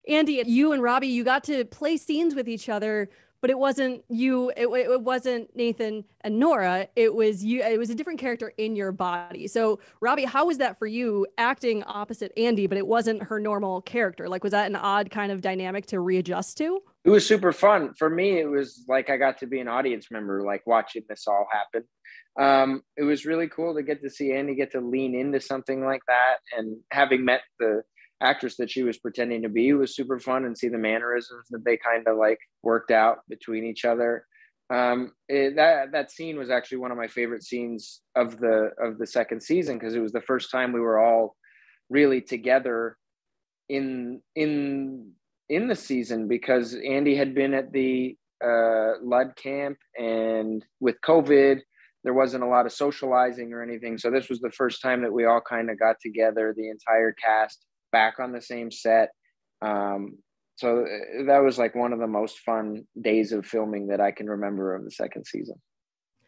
Andy, you and Robbie, you got to play scenes with each other, but it wasn't you. It wasn't Nathan and Nora. It was you. It was a different character in your body. So, Robbie, how was that for you acting opposite Andy, but it wasn't her normal character? Like, was that an odd kind of dynamic to readjust to? It was super fun. For me, it was like I got to be an audience member, like watching this all happen. It was really cool to get to see Andy get to lean into something like that. And having met the actress that she was pretending to be was super fun, and see the mannerisms that they kind of like worked out between each other. That scene was actually one of my favorite scenes of the second season, because it was the first time we were all really together in the season, because Andy had been at the Lud camp, and with COVID, there wasn't a lot of socializing or anything. So this was the first time that we all kind of got together, the entire cast back on the same set. So that was like one of the most fun days of filming that I can remember of the second season.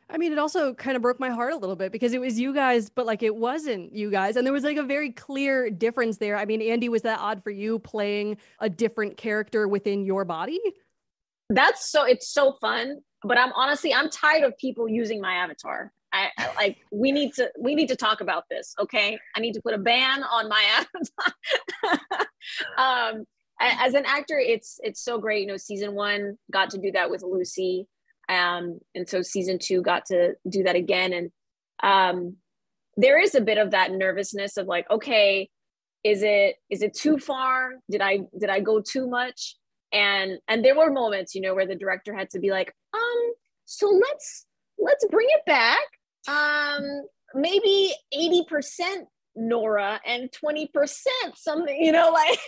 I mean, it also kind of broke my heart a little bit because it was you guys, but like it wasn't you guys. And there was like a very clear difference there. I mean, Andy, was that odd for you playing a different character within your body? It's so fun. But I'm tired of people using my avatar. I like, we need to talk about this. Okay. I need to put a ban on my avatar. As an actor, it's so great. You know, season 1 got to do that with Lucy. And so season 2 got to do that again. And there is a bit of that nervousness of like, okay, is it too far? Did I go too much? And there were moments, you know, where the director had to be like, so let's bring it back. Maybe 80% Nora and 20% something, you know, like,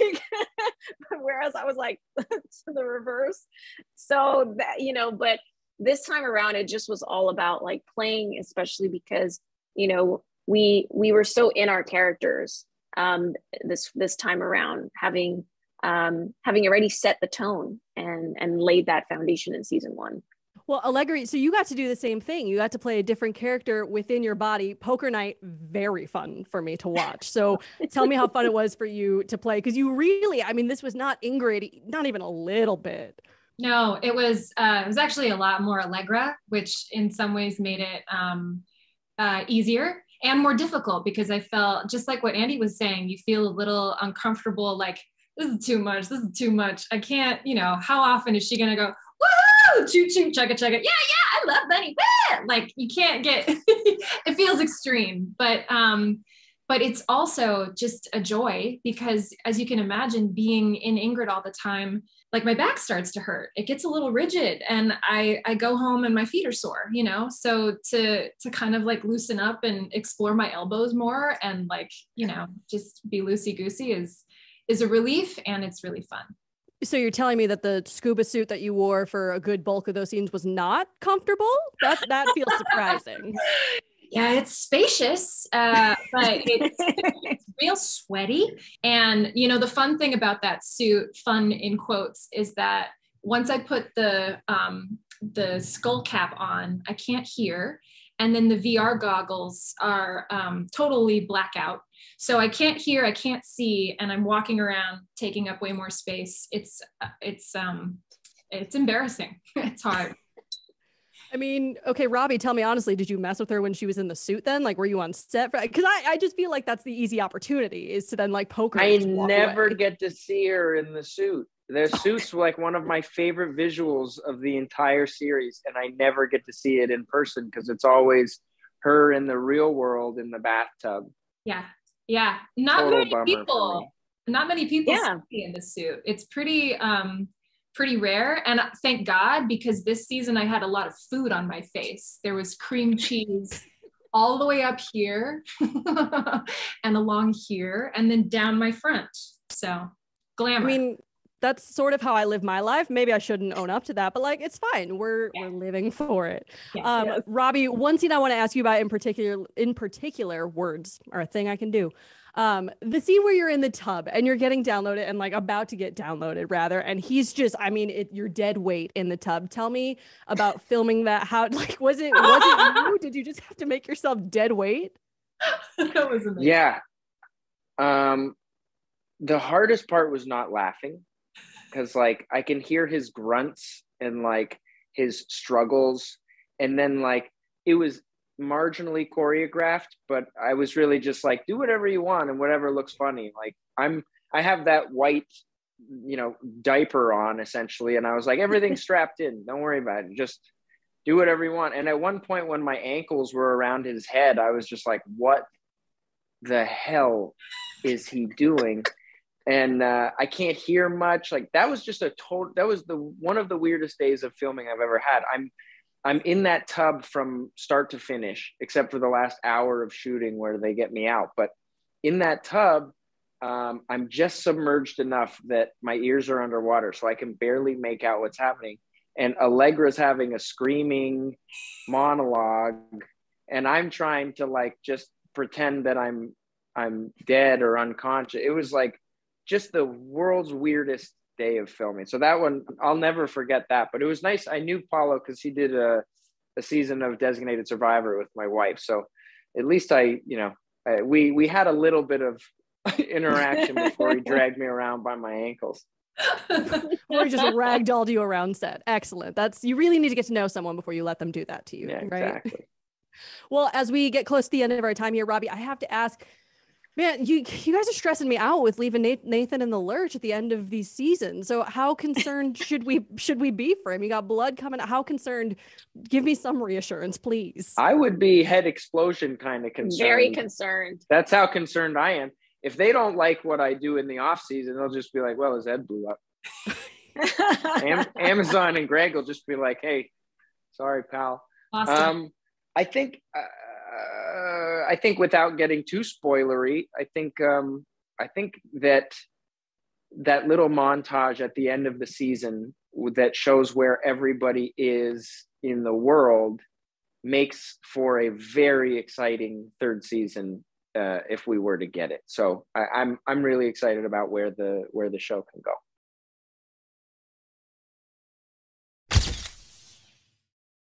whereas I was like, to the reverse. So that, you know, but this time around, it just was all about like playing, especially because, you know, we were so in our characters, this time around, having already set the tone and laid that foundation in season 1. Well, Allegra, so you got to do the same thing. You got to play a different character within your body. Poker night, very fun for me to watch. So tell me how fun it was for you to play. Because you really, I mean, this was not Ingrid, not even a little bit. No, it was actually a lot more Allegra, which in some ways made it easier and more difficult, because I felt just like what Andy was saying, you feel a little uncomfortable, like, this is too much. This is too much. I can't, you know, how often is she going to go, woohoo, choo choo, chugga chugga. Yeah, I love Bunny. Woo! Like, you can't get, it feels extreme, but it's also just a joy, because as you can imagine, being in Ingrid all the time, like my back starts to hurt. It gets a little rigid, and I go home and my feet are sore, you know? So to kind of like loosen up and explore my elbows more and like, you know, just be loosey goosey is a relief, and it's really fun. So you're telling me that the scuba suit that you wore for a good bulk of those scenes was not comfortable? That feels surprising. Yeah, it's spacious, but it's real sweaty. And, you know, the fun thing about that suit, fun in quotes, is that once I put the skull cap on, I can't hear. And then the VR goggles are totally blackout. So I can't hear, I can't see, and I'm walking around taking up way more space. It's embarrassing. It's hard. I mean, okay, Robbie, tell me honestly, did you mess with her when she was in the suit then? Like, were you on set? Because I just feel like that's the easy opportunity, is to then like poke her. I never get to see her in the suit. The suit's like one of my favorite visuals of the entire series, and I never get to see it in person because it's always her in the real world in the bathtub. Yeah. Not many people see in the suit. It's pretty rare, and thank God, because this season I had a lot of food on my face. There was cream cheese all the way up here and along here, and then down my front. So glamour. I mean, that's sort of how I live my life. Maybe I shouldn't own up to that, but like, it's fine. We're living for it. Yes. Robbie, one scene I want to ask you about in particular, words are a thing I can do. The scene where you're in the tub and you're getting downloaded and like about to get downloaded rather. And he's just, I mean, you're dead weight in the tub. Tell me about filming that. How, like, was it you? Did you just have to make yourself dead weight? That was amazing. Yeah. The hardest part was not laughing. because like I can hear his grunts and like his struggles, and then like it was marginally choreographed, but I was really just like, do whatever you want and whatever looks funny. Like I have that white, diaper on essentially, and I was like, everything's strapped in, don't worry about it, just do whatever you want. And at one point when my ankles were around his head, I was just like, what the hell is he doing? And I can't hear much. Like that was just that was one of the weirdest days of filming I've ever had. I'm in that tub from start to finish, except for the last hour of shooting where they get me out. But in that tub, I'm just submerged enough that my ears are underwater, so I can barely make out what's happening. And Allegra's having a screaming monologue, and I'm trying to like just pretend that I'm dead or unconscious. It was like just the world's weirdest day of filming. So that one, I'll never forget that. But it was nice. I knew Paulo because he did a season of Designated Survivor with my wife. So at least we had a little bit of interaction before he dragged me around by my ankles. Or he just ragdolled you around set. Excellent. You really need to get to know someone before you let them do that to you. Yeah, right? Exactly. Well, as we get close to the end of our time here, Robbie, I have to ask, man, you guys are stressing me out with leaving Nathan in the lurch at the end of these seasons. So how concerned should we be for him? You got blood coming out. How concerned? Give me some reassurance, please. I would be head explosion kind of concerned. Very concerned. That's how concerned I am. If they don't like what I do in the off season, they'll just be like, well, his head blew up. Amazon and Greg will just be like, hey, sorry, pal. Awesome. I think without getting too spoilery, I think that little montage at the end of the season that shows where everybody is in the world makes for a very exciting third season if we were to get it. So I'm really excited about where the show can go.